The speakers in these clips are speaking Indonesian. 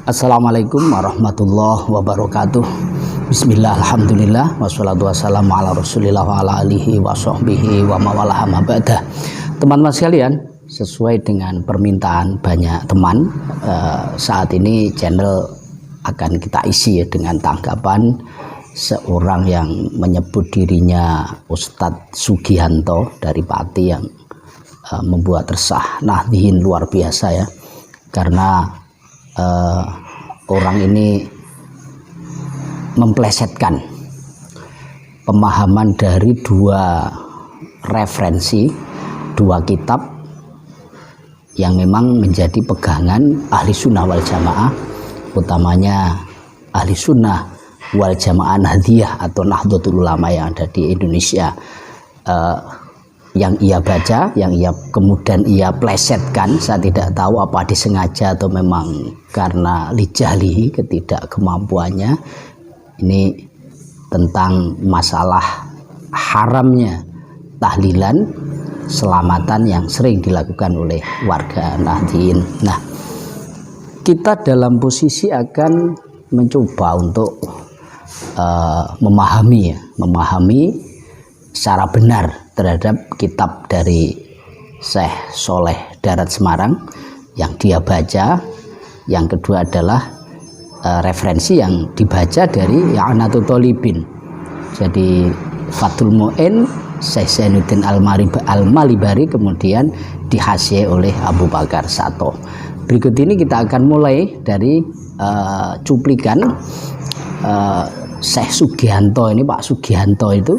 Assalamualaikum warahmatullahi wabarakatuh. Bismillah, alhamdulillah, wassalatu wassalamu ala rasulillah wa ala alihi wa sahbihi wa mawalah amma ba'dah. Teman-teman sekalian, sesuai dengan permintaan banyak teman, saat ini channel akan kita isi dengan tanggapan seorang yang menyebut dirinya Ustadz Sugihanto dari Pati, yang membuat resah Nahdliyin luar biasa ya, karena orang ini memplesetkan pemahaman dari dua referensi, dua kitab yang memang menjadi pegangan ahli sunnah wal jamaah, utamanya ahli sunnah wal jamaah Nahdliyah atau Nahdlatul Ulama yang ada di Indonesia. Yang ia baca, yang ia kemudian ia plesetkan, saya tidak tahu apa disengaja atau memang karena lijahlihi, ketidakkemampuannya. Ini tentang masalah haramnya tahlilan, selamatan yang sering dilakukan oleh warga Nahdliyin. Nah, kita dalam posisi akan mencoba untuk memahami secara benar terhadap kitab dari Syekh Soleh Darat Semarang yang dia baca. Yang kedua adalah referensi yang dibaca dari I'anatul Thalibin. Jadi Fathul Mu'in Syekh Zainuddin Al-Malibari, kemudian dihasyiah oleh Abu Bakar Sato. Berikut ini kita akan mulai dari cuplikan Syekh Sugihanto ini, Pak Sugihanto itu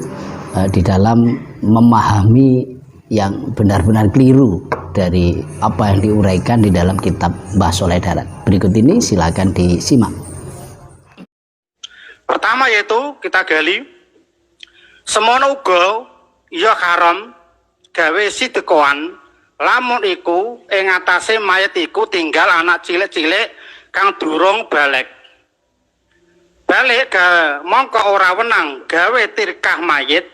di dalam memahami yang benar-benar keliru dari apa yang diuraikan di dalam kitab Mbah Soleh Darat. Berikut ini silakan disimak. Pertama yaitu kita gali semono uga ya haram gawe sidhekoan lamun iku ing atase mayit iku tinggal anak cilik-cilik kang durung balik. Balik mongko ora wenang gawe tirkah mayit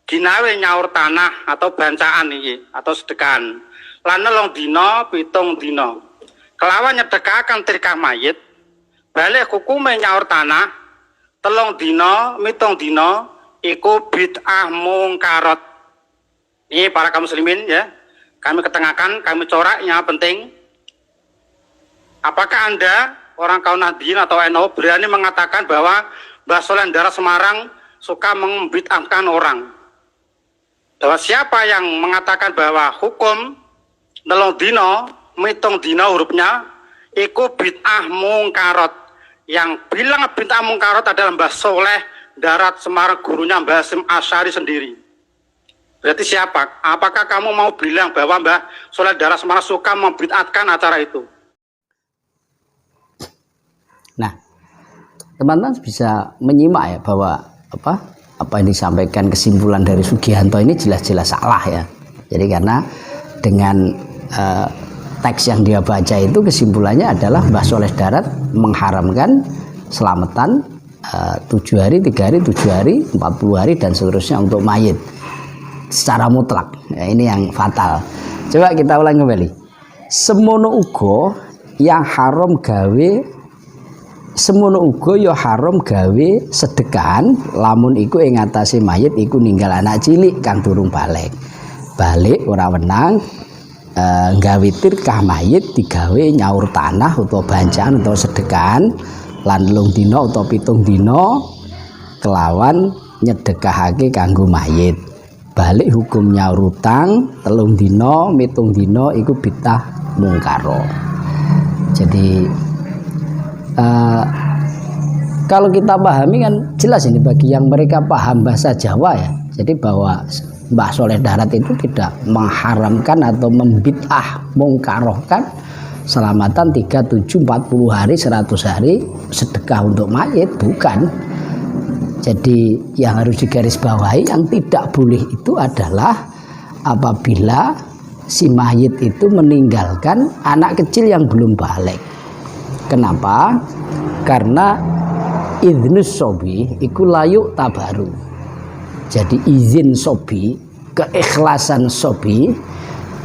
ginawe nyaur tanah atau bancaan iki atau sedekahan lan nelung dina pitung dina kelawan nyedekahaken tirkah mayit balik hukume nyaur tanah telung dina mitung dina iku bid'ah mungkarat. Ini para kaum muslimin ya, kami ketengahkan, kami coraknya penting. Apakah Anda orang kaum Nahdliyin atau NU berani mengatakan bahwa Mbah Soleh Darat Semarang suka membid'ahkan orang? Bahwa siapa yang mengatakan bahwa hukum nelung dino mitung dino hurufnya iku bid'ah mungkarat, yang bilang bid'ah mungkarat adalah Mbah Soleh Darat Semarang, gurunya Mbah Hasyim Asy'ari sendiri. Berarti siapa? Apakah kamu mau bilang bahwa Mbah Soleh Darat Semarang suka membid'ahkan acara itu? Nah, teman-teman bisa menyimak ya bahwa apa yang disampaikan, kesimpulan dari Sugihanto ini jelas-jelas salah ya. Jadi karena dengan teks yang dia baca itu kesimpulannya adalah Mbah Soleh Darat mengharamkan selamatan 7 hari, 3 hari, 7 hari, 40 hari dan seterusnya untuk mayit secara mutlak. Ya, ini yang fatal. Coba kita ulang kembali. Semono uga yang haram gawe, semono uga ya haram gawe sedekahan lamun iku ing atase mayit iku ninggal anak cilik kang durung balik. Balik ora wenang gawe tirkah mayit digawe nyaur tanah utawa bancaan utawa sedekahan lan 3 dina utawa 7 dina kelawan nyedekahake kanggo mayit. Balik hukum nyaur utang 3 dina 7 dina iku bid'ah mungkaro. Jadi kalau kita pahami kan jelas ini bagi yang mereka paham bahasa Jawa ya. Jadi bahwa Mbah Soleh Darat itu tidak mengharamkan atau membid'ah mungkarohkan selamatan 3, 7, 40 hari, 100 hari sedekah untuk mayit, bukan. Jadi yang harus digarisbawahi, yang tidak boleh itu adalah apabila si mayit itu meninggalkan anak kecil yang belum balik. Kenapa? Karena idznus sobi iku layuk tabaru. Jadi izin sobi, keikhlasan sobi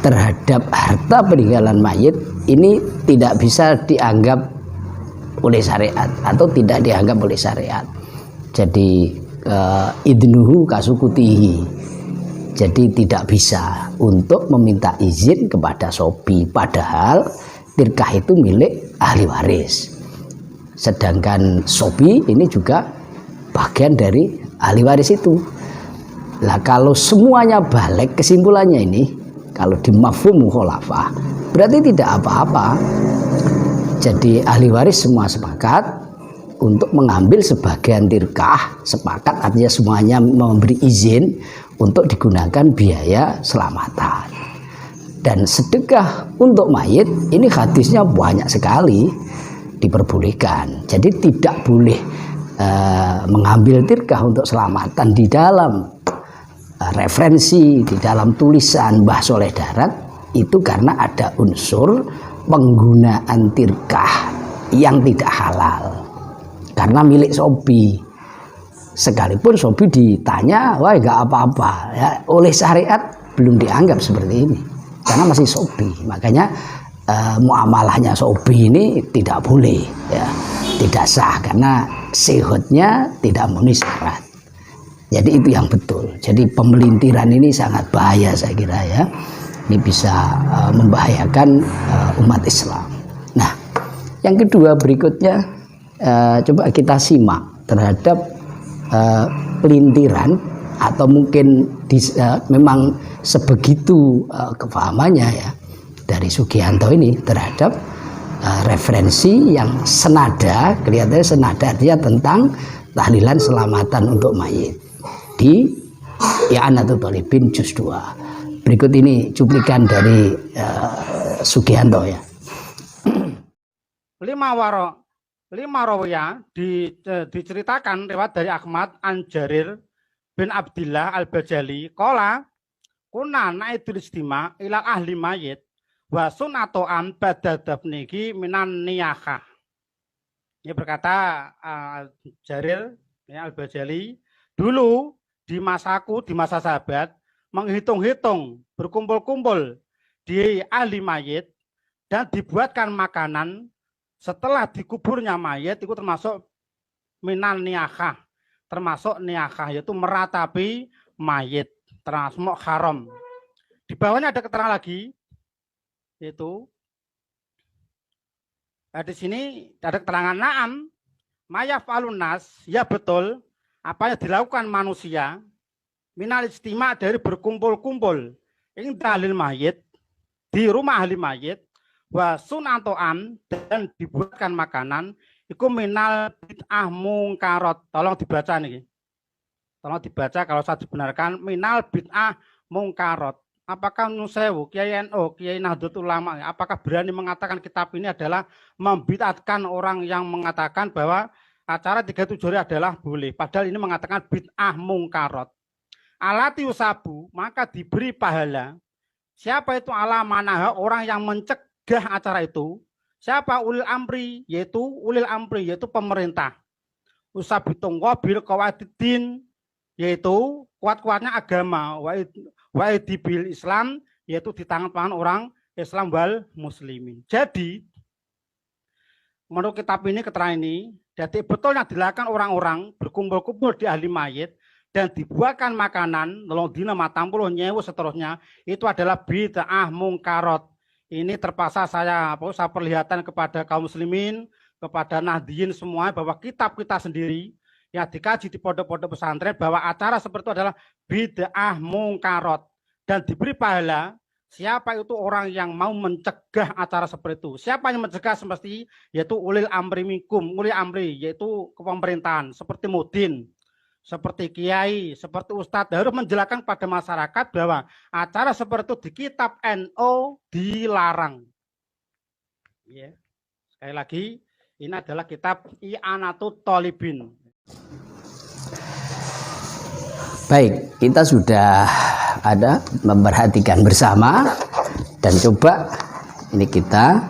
terhadap harta peninggalan mayit ini tidak bisa dianggap oleh syariat atau tidak dianggap oleh syariat. Jadi idnuhu kasukutihi. Jadi tidak bisa untuk meminta izin kepada sobi, padahal tirkah itu milik ahli waris. Sedangkan sobi ini juga bagian dari ahli waris itu. Lah kalau semuanya balik, kesimpulannya ini kalau di mafhum mukhalafah berarti tidak apa-apa. Jadi ahli waris semua sepakat untuk mengambil sebagian tirkah, sepakat artinya semuanya memberi izin untuk digunakan biaya selamatan. Dan sedekah untuk mayit ini hadisnya banyak sekali diperbolehkan. Jadi tidak boleh mengambil tirkah untuk selamatan di dalam referensi, di dalam tulisan Mbah Soleh Darat itu karena ada unsur penggunaan tirkah yang tidak halal. Karena milik sobi, sekalipun sobi ditanya, wah nggak apa-apa ya, oleh syariat belum dianggap seperti ini karena masih sobi. Makanya muamalahnya sobi ini tidak boleh ya, tidak sah karena sihutnya tidak memenuhi syarat. Jadi itu yang betul. Jadi pemelintiran ini sangat bahaya saya kira ya, ini bisa membahayakan umat Islam. Nah yang kedua berikutnya, coba kita simak terhadap pelintiran atau mungkin memang sebegitu kepahamannya ya dari Sugianto ini terhadap referensi yang senada, kelihatannya senada artinya tentang tahlilan selamatan untuk mayit di I'anatul Thalibin juz 2. Berikut ini cuplikan dari Sugianto ya. 5 rawiyah diceritakan lewat dari Ahmad an Jarir bin Abdillah al-Bajali qala kunna naidul istima ila ahli mayit wa sunatoan badal dafniki minan niyakah. Ini berkata Jarir ya, al-Bajali, dulu di masaku, di masa sahabat, menghitung-hitung berkumpul-kumpul di ahli mayit dan dibuatkan makanan setelah dikuburnya mayit, itu termasuk minan niyakah, termasuk niyakah yaitu meratapi mayit, termasuk haram. Di bawahnya ada keterangan lagi, yaitu di sini ada keterangan na'am mayaf alunas, ya betul apa yang dilakukan manusia minal istima dari berkumpul-kumpul ini dalil mayit di rumah ahli mayit wa sunatoan dan dibuatkan makanan iku minal bid'ah mungkarot. Tolong dibaca nih. Tolong dibaca kalau saya dibenarkan minal bid'ah mungkarot. Apakah Nusewu, Kiai NU, Kiai Nahdlatul Ulama, apakah berani mengatakan kitab ini adalah membid'atkan orang yang mengatakan bahwa acara 37 hari adalah boleh, padahal ini mengatakan bid'ah mungkarot. Alati usabu, maka diberi pahala. Siapa itu ala manaha, orang yang mencegah acara itu? Siapa? Ulil amri, yaitu pemerintah. Usabitung wabil qawaidin, yaitu kuat-kuatnya agama, waidibil Islam, yaitu di tangan orang Islam wal muslimin. Jadi menurut kitab ini, keterangan ini, jadi betul yang dilakukan orang-orang berkumpul-kumpul di ahli mayit dan dibuatkan makanan, nolong dina matang puluh nyewu seterusnya, itu adalah bid'ah mungkarot. Ini terpaksa saya perlihatkan kepada kaum muslimin, kepada Nahdliyin semua, bahwa kitab kita sendiri yang dikaji di pondok-pondok pesantren bahwa acara seperti itu adalah bid'ah mungkarot dan diberi pahala. Siapa itu orang yang mau mencegah acara seperti itu? Siapa yang mencegah semesti? Yaitu ulil amri minkum, ulil amri yaitu pemerintahan seperti mudin, seperti kiai, seperti ustadz harus menjelaskan pada masyarakat bahwa acara seperti itu di kitab NU dilarang. Ya. Sekali lagi, ini adalah kitab I'anatul Thalibin. Baik, kita sudah ada memperhatikan bersama dan coba ini kita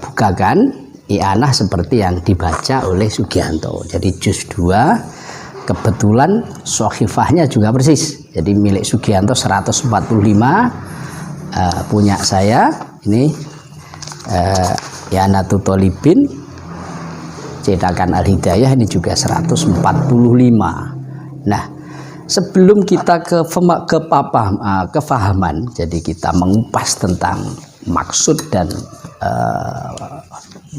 bukakan I'anah seperti yang dibaca oleh Sugianto. Jadi juz 2 kebetulan sohifahnya juga persis. Jadi milik Sugianto 145, punya saya ini I'anatul Thalibin cetakan Al-Hidayah ini juga 145. Nah, sebelum kita kefahaman, jadi kita mengupas tentang maksud dan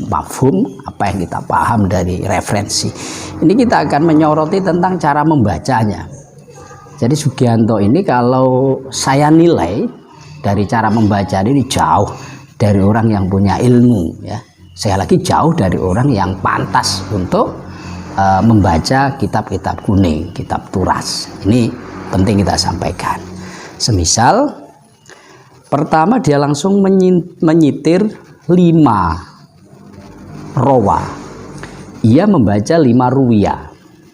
mafhum, apa yang kita paham dari referensi. Ini kita akan menyoroti tentang cara membacanya. Jadi Sugianto ini kalau saya nilai dari cara membaca ini jauh dari orang yang punya ilmu, ya. Saya lagi jauh dari orang yang pantas untuk membaca kitab-kitab kuning, kitab turas. Ini penting kita sampaikan. Semisal pertama dia langsung menyitir 5 rawa. Ia membaca 5 ruwiyah.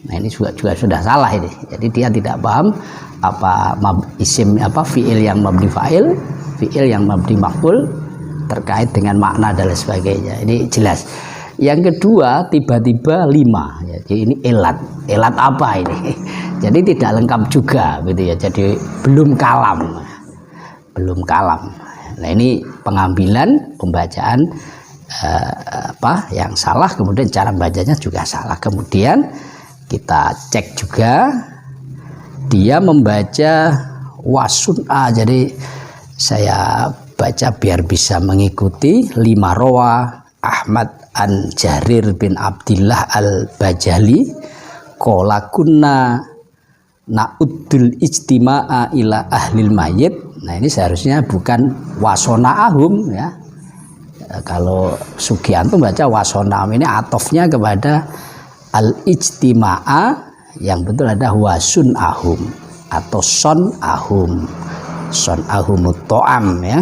Nah, ini juga sudah salah ini. Jadi dia tidak paham apa isim apa fiil yang mabni fa'il, fiil yang mabni maf'ul terkait dengan makna dan lain sebagainya. Ini jelas. Yang kedua tiba-tiba 5. Jadi ini elat apa ini? Jadi tidak lengkap juga gitu ya. Jadi belum kalam. Nah, ini pengambilan pembacaan yang salah, kemudian cara bacanya juga salah. Kemudian kita cek juga dia membaca wasun'a. Jadi saya baca biar bisa mengikuti 5 rawa Ahmad an Jarir bin Abdillah al-Bajali qala kunna na'uddul ijtima'a ila ahlil mayit. Nah, ini seharusnya bukan wasona'ahum, ya. Kalau Sugianto baca wasona'ahum, ini atofnya kepada al-ijtima'a, yang betul ada wasun'ahum atau son'ahum, son'ahumut to'am, ya,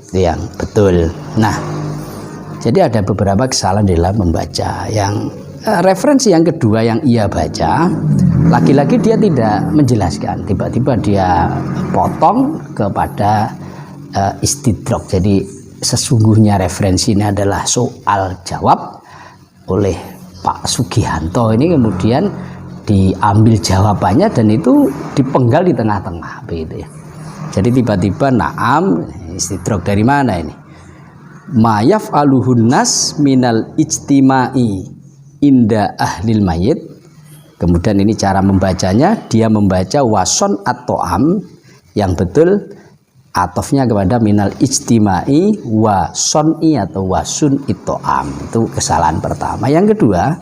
itu yang betul. Nah, jadi ada beberapa kesalahan dalam membaca. Yang referensi yang kedua yang ia baca, lagi-lagi dia tidak menjelaskan, tiba-tiba dia potong kepada istidrok. Jadi sesungguhnya referensi ini adalah soal jawab oleh Pak Sugianto ini, kemudian diambil jawabannya dan itu dipenggal di tengah-tengah begitu ya. Jadi tiba-tiba na'am, istidrok dari mana ini? Ma yaf'aluhun nas minal ijtima'i inda ahlil mayit. Kemudian ini cara membacanya, dia membaca wason atau am, yang betul atofnya kepada minal ijtima'i wa son'i atau wasun ito'am. Itu kesalahan pertama. Yang kedua,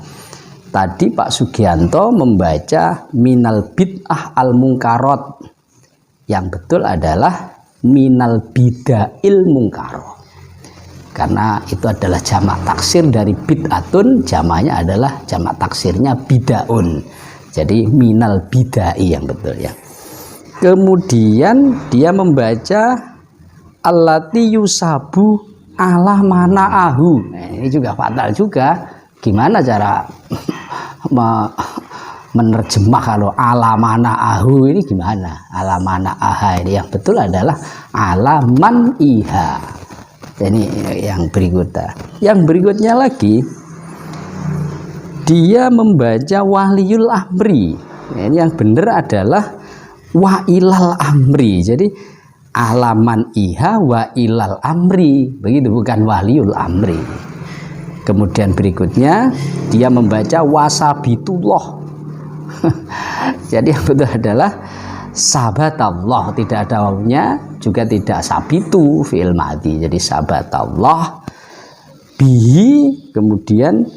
tadi Pak Sugianto membaca minal bid'ah al mungkarot, yang betul adalah minal bida'il mungkarot, karena itu adalah jamak taksir dari bid'atun, jamaknya adalah jamak taksirnya bida'un. Jadi minal bida'i yang betul, ya. Kemudian dia membaca allati yusabu ala mana'ahu. Nah, ini juga fatal juga. Gimana cara menerjemah kalau ala mana'ahu ini gimana? Ala mana'aha ini yang betul adalah ala man'iha. Ini yang berikutnya. Yang berikutnya lagi dia membaca waliyul amri. Ini yang benar adalah wa ilal amri. Jadi alaman iha wa ilal amri, begitu, bukan waliul amri. Kemudian berikutnya dia membaca wasabitullah. Jadi yang betul adalah sabatallah, tidak ada wawunya, juga tidak sabitu fi'il madhi. Jadi sabatallah bihi. Kemudian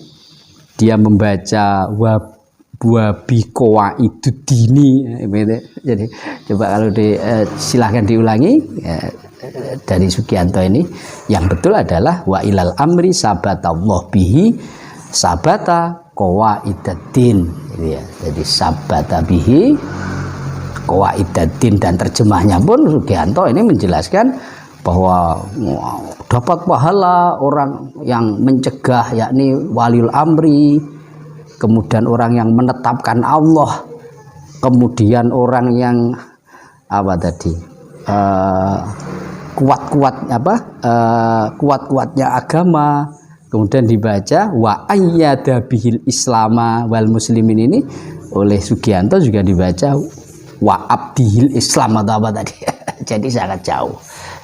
dia membaca wa bikowaidudini. Jadi coba kalau silahkan diulangi dari Sugianto ini. Yang betul adalah wa ilal amri sabatallah bihi sabata qawaidaddin. Jadi sabata bihi qawaidaddin, dan terjemahnya pun Sugianto ini menjelaskan bahwa dapat pahala orang yang mencegah, yakni waliul amri, kemudian orang yang menetapkan Allah, kemudian orang yang apa tadi kuat-kuatnya agama. Kemudian dibaca wa ayyada bihil islama wal muslimin. Ini oleh Sugianto juga dibaca wa abdihil islam atau apa tadi. Jadi sangat jauh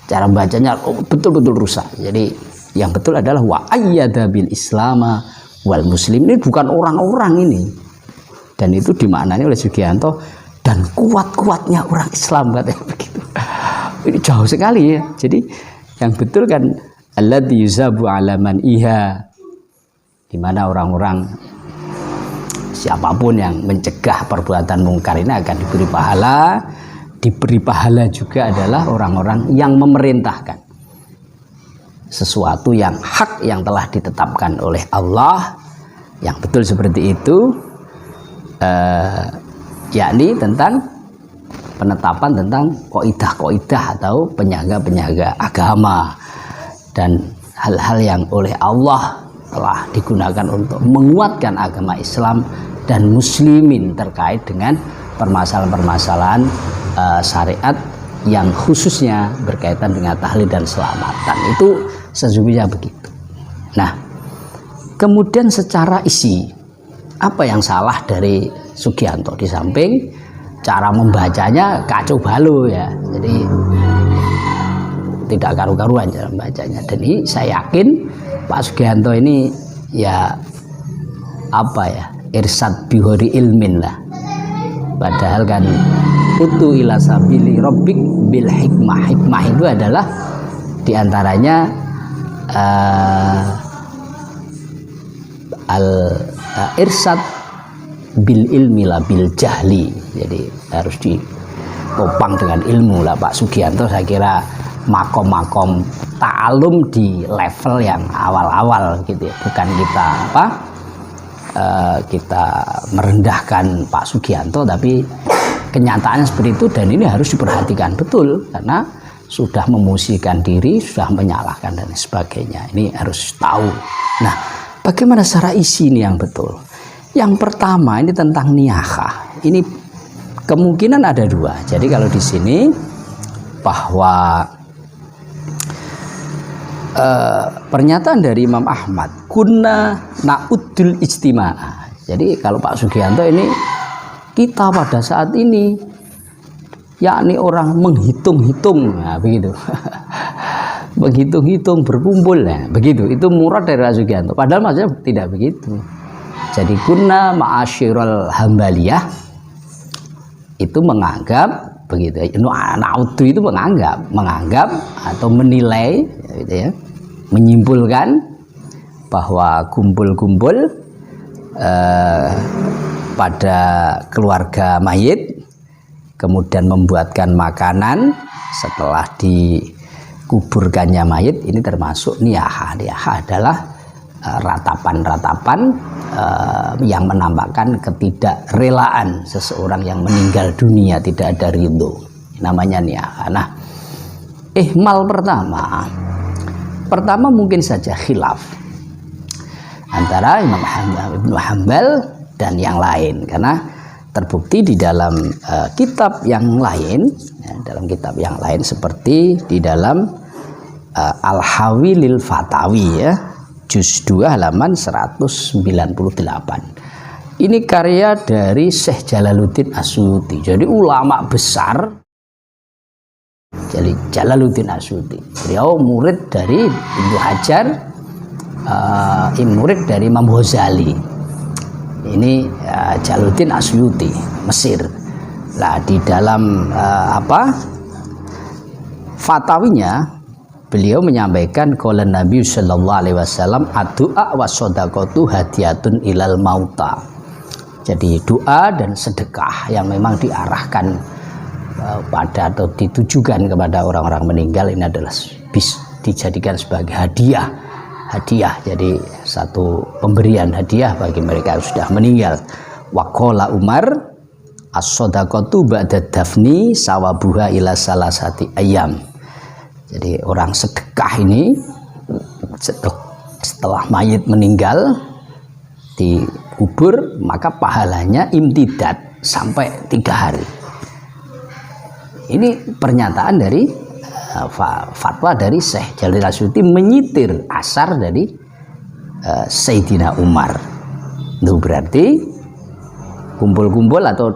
cara bacanya, betul-betul rusak. Jadi Yang betul adalah wa ayyada bil islama wal muslim. Ini bukan orang-orang ini. Dan itu dimaknani oleh Sugianto dan kuat-kuatnya orang Islam katanya begitu. Ini jauh sekali ya. Jadi yang betul kan alladzi yuzabu ala man iha, di mana orang-orang siapapun yang mencegah perbuatan mungkar ini akan diberi pahala. Diberi pahala juga adalah orang-orang yang memerintahkan sesuatu yang hak yang telah ditetapkan oleh Allah, yang betul seperti itu, yakni tentang penetapan tentang kaidah-kaidah atau penyaga-penyaga agama dan hal-hal yang oleh Allah telah digunakan untuk menguatkan agama Islam dan muslimin terkait dengan permasalahan-permasalahan syariat yang khususnya berkaitan dengan tahlil dan selamatan. Itu sesungguhnya begitu. Nah, kemudian secara isi, apa yang salah dari Sugianto? Di samping cara membacanya kacau balau ya, jadi tidak karu-karuan cara membacanya. Dan ini saya yakin Pak Sugianto ini ya apa ya, irsad bihori ilmin lah. Padahal kan utu ila sabili rabbik bil hikmah. Hikmah itu adalah diantaranya irsad bil ilmi lah bil jahli. Jadi harus ditopang dengan ilmu lah Pak Sugianto. Saya kira makom-makom ta'alum di level yang awal-awal gitu ya. Bukan kita kita merendahkan Pak Sugianto, tapi kenyataannya seperti itu. Dan ini harus diperhatikan betul karena sudah memosisikan diri, sudah menyalahkan dan sebagainya. Ini harus tahu. Nah, bagaimana secara isi ini yang betul? Yang pertama ini tentang niyahah. Ini kemungkinan ada dua. Jadi kalau di sini bahwa pernyataan dari Imam Ahmad, kunna na'uddul ijtima'ah. Jadi kalau Pak Sugianto ini, kita pada saat ini yakni orang menghitung-hitung, nah, begitu. Menghitung-hitung berkumpul ya, begitu. Itu murad dari Pak Sugianto. Padahal maksudnya tidak begitu. Jadi kunna ma'asyiral hambaliyah itu menganggap begitu. Na'uddu itu menganggap atau menilai gitu ya. Menyimpulkan bahwa kumpul-kumpul pada keluarga mayit, kemudian membuatkan makanan setelah dikuburkannya mayit, ini termasuk niyahah. Niyahah adalah ratapan-ratapan yang menampakkan ketidakrelaan seseorang yang meninggal dunia, tidak ada ridho, namanya niyahah. Nah, ihmal pertama mungkin saja khilaf antara Imam Ibnu Hanbal dan yang lain, karena terbukti di dalam kitab yang lain, ya, dalam kitab yang lain seperti di dalam Al-Hawi lil Fatawi ya, juz 2 halaman 198. Ini karya dari Syekh Jalaluddin Asyuti. Jadi ulama besar. Jadi Jalaluddin Asyuti, beliau murid dari Ibnu Hajar, murid dari Imam Ghazali. Ini Jalaluddin Asyuti, Mesir. Nah, di dalam fatawinya beliau menyampaikan qala Nabi sallallahu alaihi wasallam ad-du'a was shadaqatu hadiyatun ilal mauta. Jadi doa dan sedekah yang memang diarahkan pada atau ditujukan kepada orang-orang meninggal ini adalah dijadikan sebagai hadiah. Jadi satu pemberian hadiah bagi mereka yang sudah meninggal. Waqala Umar as-shadaqatu ba'da dafni sawabuha ila salasati ayyam. Jadi orang sedekah ini setelah mayit meninggal dikubur, maka pahalanya imtidad sampai 3 hari. Ini pernyataan dari fatwa dari Syekh Jalaluddin Asyuti menyitir asar dari Sayyidina Umar. Itu berarti kumpul-kumpul atau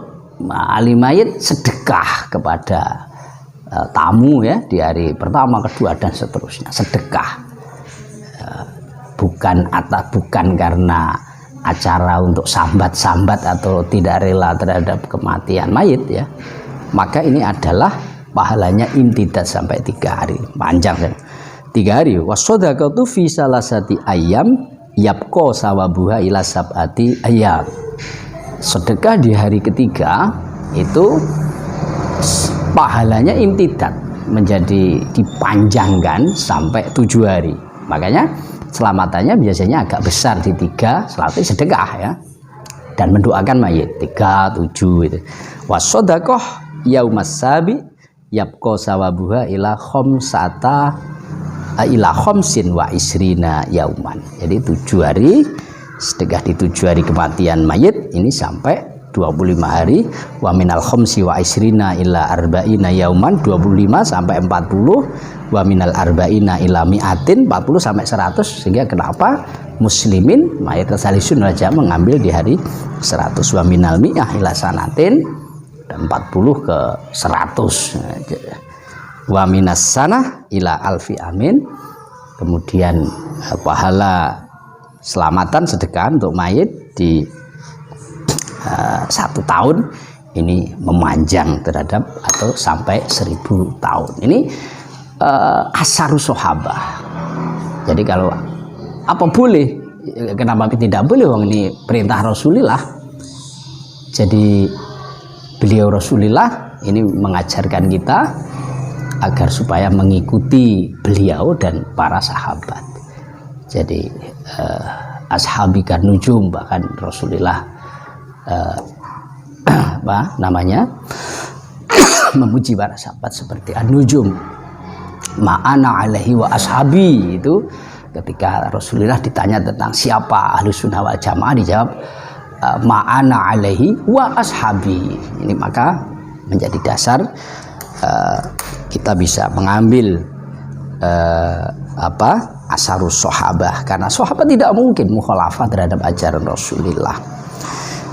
ahli mayit sedekah kepada tamu ya di hari pertama, kedua dan seterusnya, sedekah. bukan karena acara untuk sambat-sambat atau tidak rela terhadap kematian mayit ya, maka ini adalah pahalanya imtidad sampai 3 hari, panjang ya. 3 hari. Wasodaqatu fi salasati ayyam yabqa sawabuha ila sab'ati ayyam. Sedekah di hari ketiga itu pahalanya imtidad, menjadi dipanjangkan sampai 7 hari. Makanya selamatannya biasanya agak besar di 3, setelah itu sedekah ya, dan mendoakan mayit 3, 7 itu. Wasodaqah yaumas sabi yabqa sawabuha ila khamsin wa isrina yauman. Jadi 7 hari sedekah di 7 hari kematian mayit ini sampai 25 hari. Wa minal khamsi wa isrina ila arba'ina yauman, 25 sampai 40. Wa minal arba'ina ila mi'atin, 40 sampai 100. Sehingga kenapa muslimin mayoritas ahlisun raja mengambil di hari 100. Wa minal mi'ah ila sanatin, dan 40 ke 100. Wa minas sanah ila alfi amin. Kemudian pahala selamatan sedekah untuk mayit di 1 tahun ini memanjang terhadap atau sampai 1000 tahun. Ini asarus sahabah. Jadi kalau apa boleh, kenapa tidak boleh? Wong ini perintah Rasulullah. Jadi beliau Rasulullah ini mengajarkan kita agar supaya mengikuti beliau dan para sahabat. Jadi ashabika nujum, bahkan Rasulullah apa namanya memuji para sahabat seperti an-nujum ma'ana alaihi wa ashabi. Itu ketika Rasulullah ditanya tentang siapa ahlu sunnah wal jamaah, dijawab ma'ana alaihi wa ashabi. Ini maka menjadi dasar kita bisa mengambil asarus sahabah, karena sahabat tidak mungkin mukhalafah terhadap ajaran Rasulullah.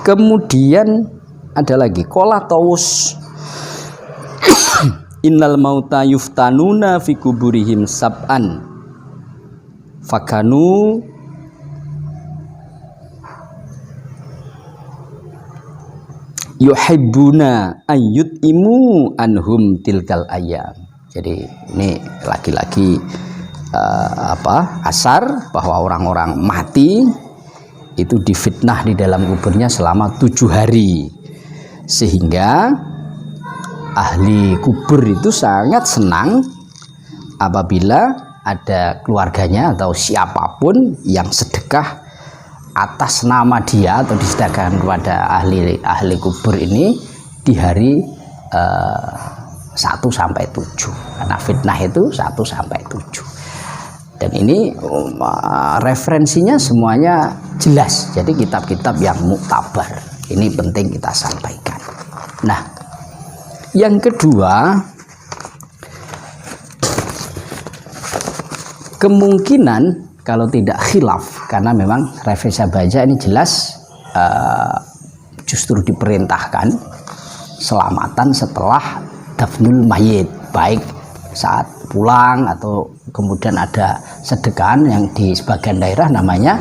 Kemudian ada lagi qala Tawus innal mauta yuftanuna fi kuburihim sab'an fakanu yuhibbuna ayyutimu anhum tilkal ayyam. Jadi ini lagi-lagi asar bahwa orang-orang mati itu difitnah di dalam kuburnya selama 7 hari, sehingga ahli kubur itu sangat senang apabila ada keluarganya atau siapapun yang sedekah atas nama dia atau disedekahkan kepada ahli kubur ini di hari 1 sampai 7, karena fitnah itu 1 sampai 7. Dan ini referensinya semuanya jelas, jadi kitab-kitab yang muktabar ini penting kita sampaikan. Nah, yang kedua, kemungkinan kalau tidak khilaf, karena memang referensi baca ini jelas justru diperintahkan selamatan setelah dafnul mayit, baik saat pulang atau kemudian ada sedekahan yang di sebagian daerah namanya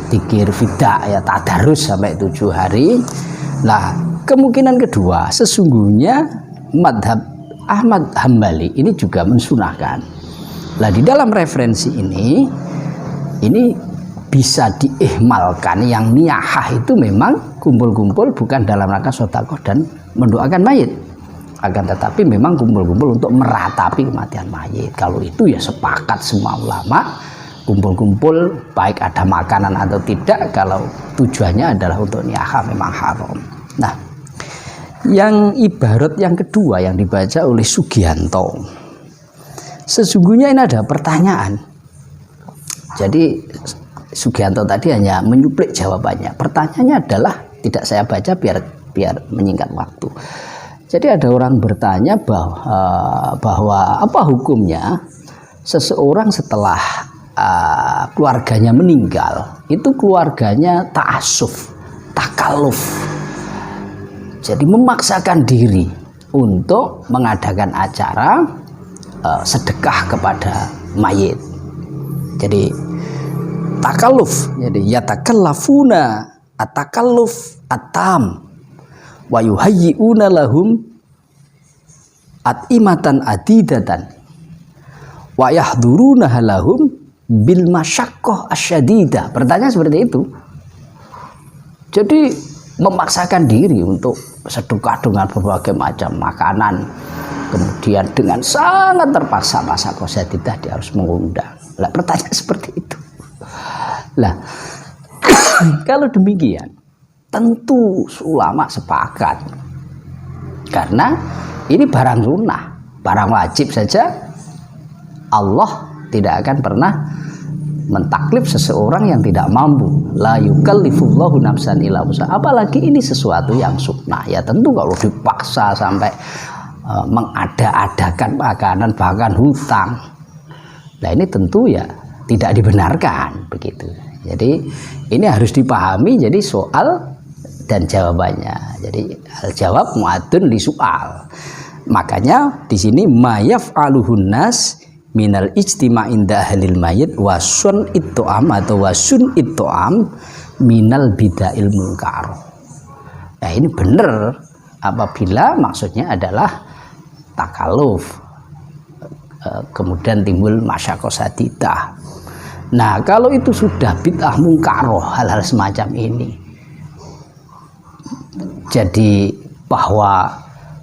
dzikir fida ya, tadarus sampai 7 hari. Nah, kemungkinan kedua, sesungguhnya madhab Ahmad Hambali ini juga mensunahkan. Nah, di dalam referensi ini bisa diihmalkan, yang niyahah itu memang kumpul-kumpul bukan dalam rangka sedekah dan mendoakan mayit, akan tetapi memang kumpul-kumpul untuk meratapi kematian mayit. Kalau itu ya sepakat semua ulama, kumpul-kumpul baik ada makanan atau tidak, kalau tujuannya adalah untuk niyahah memang haram. Nah, yang ibarat yang kedua yang dibaca oleh Sugianto, sesungguhnya ini ada pertanyaan. Jadi Sugianto tadi hanya menyuplik jawabannya. Pertanyaannya adalah tidak saya baca biar menyingkat waktu. Jadi ada orang bertanya bahwa apa hukumnya seseorang setelah keluarganya meninggal, itu keluarganya ta'assuf, takalluf. Jadi memaksakan diri untuk mengadakan acara sedekah kepada mayit. Jadi At-takalluf, jadi yatakallafuna at-takalluf at-tam wa yuhayyi'una lahum at-imatan adidatan wa yahduruna lahum bil masyaqqah asyadidah. Pertanyaan seperti itu. Jadi memaksakan diri untuk sedekah dengan berbagai macam makanan, kemudian dengan sangat terpaksa masyaqqah asyadidah dia harus mengundang. Lah pertanyaan seperti itu. Lah kalau demikian tentu ulama sepakat karena ini barang sunnah, barang wajib saja Allah tidak akan pernah mentaklif seseorang yang tidak mampu. La yukallifullahu nafsan illa wus'aha. Apalagi ini sesuatu yang sunnah. Ya tentu kalau dipaksa sampai mengada-adakan makanan bahkan hutang. Nah ini tentu ya tidak dibenarkan begitu. Jadi ini harus dipahami jadi soal dan jawabannya. Jadi al-jawab mu'adun li soal. Makanya di sini mayaf'aluhun nas minal ijtima' inda ahlil mayit wasun itto'am atau wasun itto'am minal bida'il munkar. Nah ini benar apabila maksudnya adalah takaluf, kemudian timbul masyaqqah sadidah. Nah kalau itu sudah bid'ah mungkaroh, hal-hal semacam ini, jadi bahwa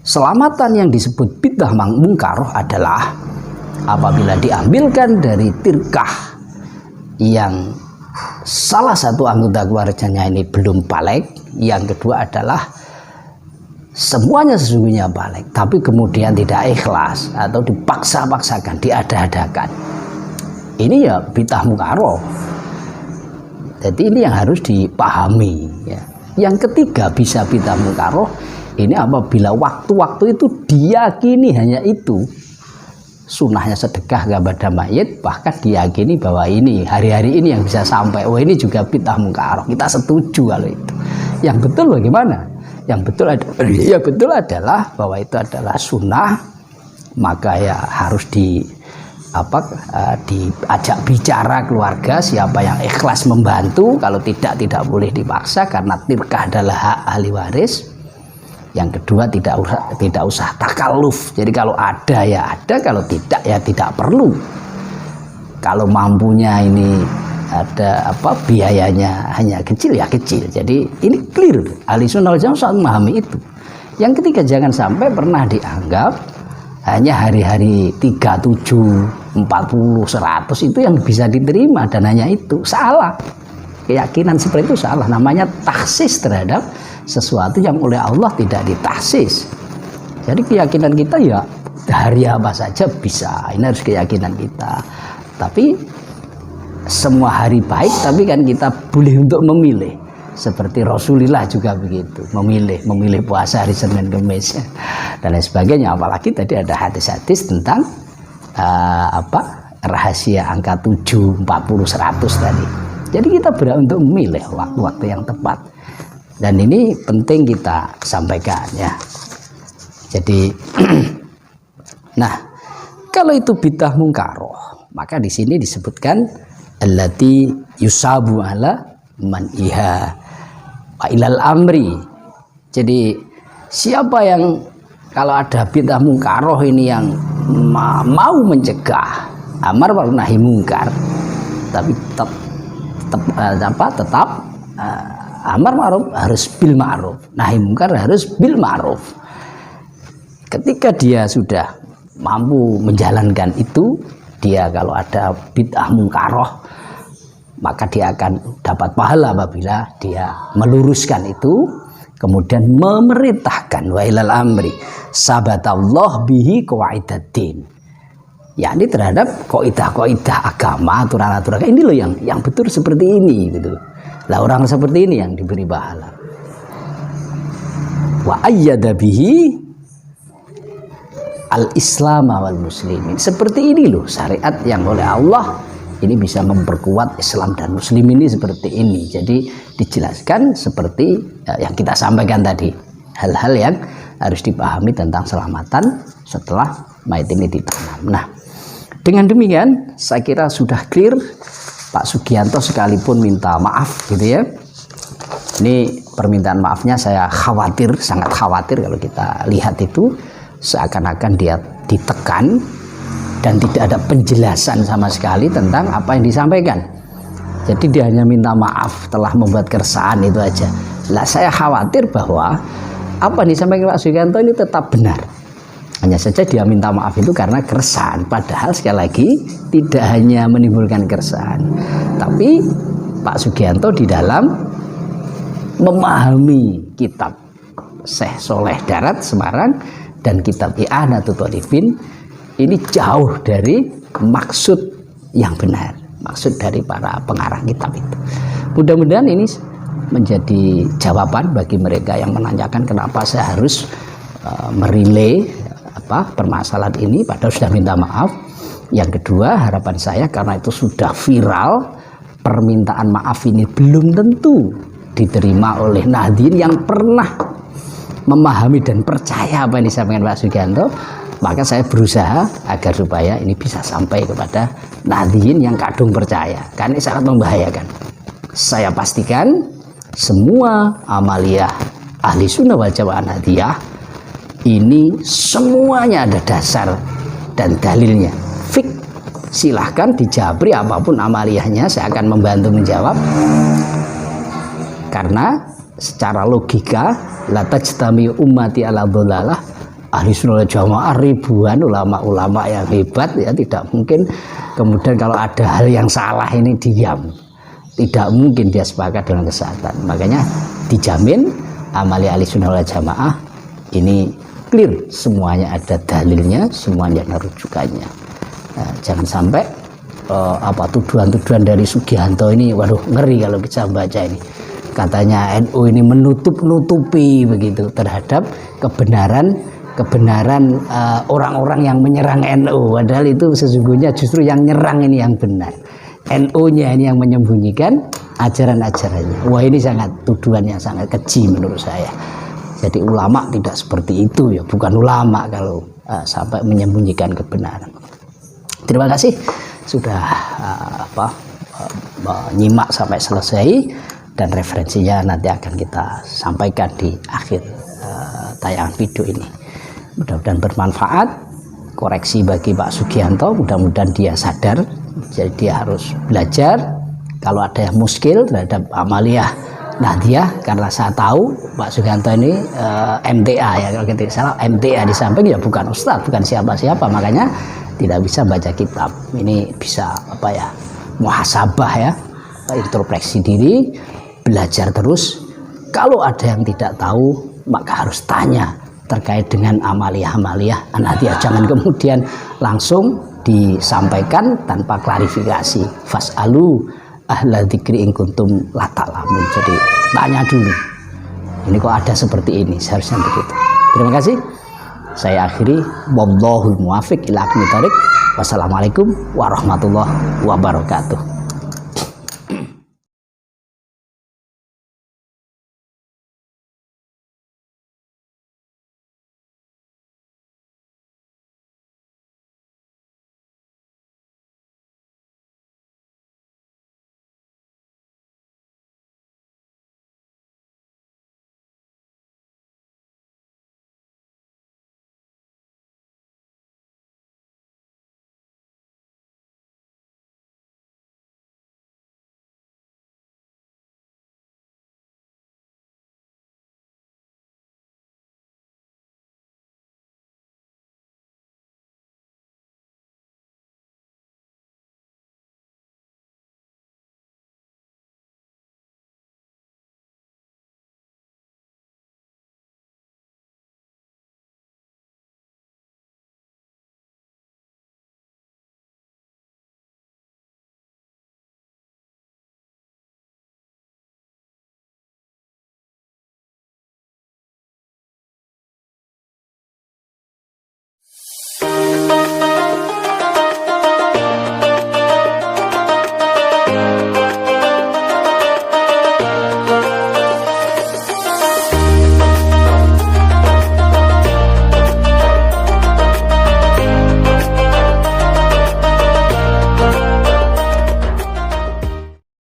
selamatan yang disebut bid'ah mungkaroh adalah apabila diambilkan dari tirkah yang salah satu anggota keluarganya ini belum balik, yang kedua adalah semuanya sesungguhnya balik tapi kemudian tidak ikhlas atau dipaksa-paksakan, diada-adakan, ini ya bid'ah mungkaroh. Jadi ini yang harus dipahami ya. Yang ketiga bisa bid'ah mungkaroh ini apabila waktu-waktu itu diyakini hanya itu sunnahnya sedekah kepada mayit, bahkan diyakini bahwa ini hari-hari ini yang bisa sampai, oh ini juga bid'ah mungkaroh, kita setuju kalau itu. Yang betul bagaimana? Yang betul ya betul adalah bahwa itu adalah sunnah, maka ya harus diajak bicara keluarga siapa yang ikhlas membantu, kalau tidak boleh dipaksa karena tirkah adalah hak ahli waris. Yang kedua tidak usah takalluf. Jadi kalau ada ya ada, kalau tidak ya tidak perlu. Kalau mampunya ini ada biayanya hanya kecil ya kecil. Jadi ini clear. Ahli sunnah wal jamaah sangat memahami itu. Yang ketiga jangan sampai pernah dianggap hanya hari-hari 37, 40, 100 itu yang bisa diterima dan hanya itu. Salah. Keyakinan seperti itu salah. Namanya taksis terhadap sesuatu yang oleh Allah tidak ditaksis. Jadi keyakinan kita ya hari apa saja bisa. Ini harus keyakinan kita. Tapi semua hari baik, tapi kan kita boleh untuk memilih. Seperti Rasulullah juga begitu, memilih puasa hari Senin Kamis dan lain sebagainya. Apalagi tadi ada hadis-hadis tentang rahasia angka 7, 40, 100 tadi. Jadi kita berhak untuk memilih waktu-waktu yang tepat. Dan ini penting kita sampaikan ya. Jadi nah, kalau itu bid'ah mungkaroh, maka di sini disebutkan allati yusabu ala man iha wa ilal amri. Jadi siapa yang kalau ada bid'ah mungkaroh ini yang mau mencegah amar ma'ruf nahi mungkar, tapi tetap amar ma'ruf harus bil ma'ruf, nahi mungkar harus bil ma'ruf. Ketika dia sudah mampu menjalankan itu, dia kalau ada bid'ah mungkaroh maka dia akan dapat pahala apabila dia meluruskan itu, kemudian memerintahkan wa ilal amri sabatallah bihi qawaidaddin, yakni terhadap kaidah-kaidah agama, aturan-aturan ini loh yang betul seperti ini gitu. Lah orang seperti ini yang diberi pahala. Wa ayyada bihi al-islam wal muslimin. Seperti ini loh syariat yang oleh Allah ini bisa memperkuat Islam dan muslim ini seperti ini. Jadi dijelaskan seperti yang kita sampaikan tadi, hal-hal yang harus dipahami tentang selamatan setelah mayat ini ditanam. Nah, dengan demikian saya kira sudah clear Pak Sugianto sekalipun minta maaf gitu ya. Ini permintaan maafnya saya khawatir, sangat khawatir kalau kita lihat itu seakan-akan dia ditekan dan tidak ada penjelasan sama sekali tentang apa yang disampaikan. Jadi dia hanya minta maaf telah membuat keresahan itu aja. Lah saya khawatir bahwa apa yang disampaikan Pak Sugianto ini tetap benar. Hanya saja dia minta maaf itu karena keresahan. Padahal sekali lagi tidak hanya menimbulkan keresahan, tapi Pak Sugianto di dalam memahami kitab Syekh Soleh Darat Semarang dan kitab I'anatul Thalibin ini jauh dari maksud yang benar, maksud dari para pengarang kitab itu. Mudah-mudahan ini menjadi jawaban bagi mereka yang menanyakan kenapa saya harus merilai permasalahan ini padahal sudah minta maaf. Yang kedua, harapan saya karena itu sudah viral, permintaan maaf ini belum tentu diterima oleh Nahdien yang pernah memahami dan percaya apa yang disampaikan Pak Sugianto, maka saya berusaha agar supaya ini bisa sampai kepada Nahdien yang kadung percaya, karena ini sangat membahayakan. Saya pastikan semua amaliyah ahli sunnah wal jamaah Nahdiyah ini semuanya ada dasar dan dalilnya. Fik, silahkan dijabri apapun amaliyahnya, saya akan membantu menjawab. Karena secara logika la tajtami ummati ala dhalalah, ahli sunnah wal jamaah ribuan ulama-ulama yang hebat ya, tidak mungkin kemudian kalau ada hal yang salah ini diam. Tidak mungkin dia sepakat dengan kesesatan. Makanya dijamin amaliyah ahli sunnah wal jamaah ini clear, semuanya ada dalilnya, semuanya ada rujukannya. Nah, jangan sampai tuduhan-tuduhan dari Sugianto ini, waduh ngeri kalau kita baca ini. Katanya NU ini menutup-nutupi begitu terhadap kebenaran orang-orang yang menyerang NU. Padahal itu sesungguhnya justru yang nyerang ini yang benar. NU-nya ini yang menyembunyikan ajaran-ajarannya. Wah, ini sangat tuduhan yang sangat keji menurut saya. Jadi ulama tidak seperti itu ya, bukan ulama kalau sampai menyembunyikan kebenaran. Terima kasih sudah menyimak sampai selesai, dan referensinya nanti akan kita sampaikan di akhir tayangan video ini. Mudah-mudahan bermanfaat, koreksi bagi Pak Sugianto, mudah-mudahan dia sadar, jadi dia harus belajar. Kalau ada yang muskil terhadap amaliyah Nahdiyah, karena saya tahu Pak Sugianto ini MTA ya, kalau tidak salah MTA di samping ya bukan ustadz, bukan siapa-siapa, makanya tidak bisa baca kitab. Ini bisa muhasabah ya, introspeksi diri, belajar terus. Kalau ada yang tidak tahu maka harus tanya terkait dengan amaliyah Nahdiyah, jangan kemudian langsung disampaikan tanpa klarifikasi. Fas'alu ahla dzikri in kuntum la ta'lamun. Jadi tanya dulu, ini kok ada seperti ini, seharusnya begitu. Terima kasih. Saya akhiri, wallahul muwaffiq ila aqwamit thoriq. Wassalamualaikum warahmatullahi wabarakatuh.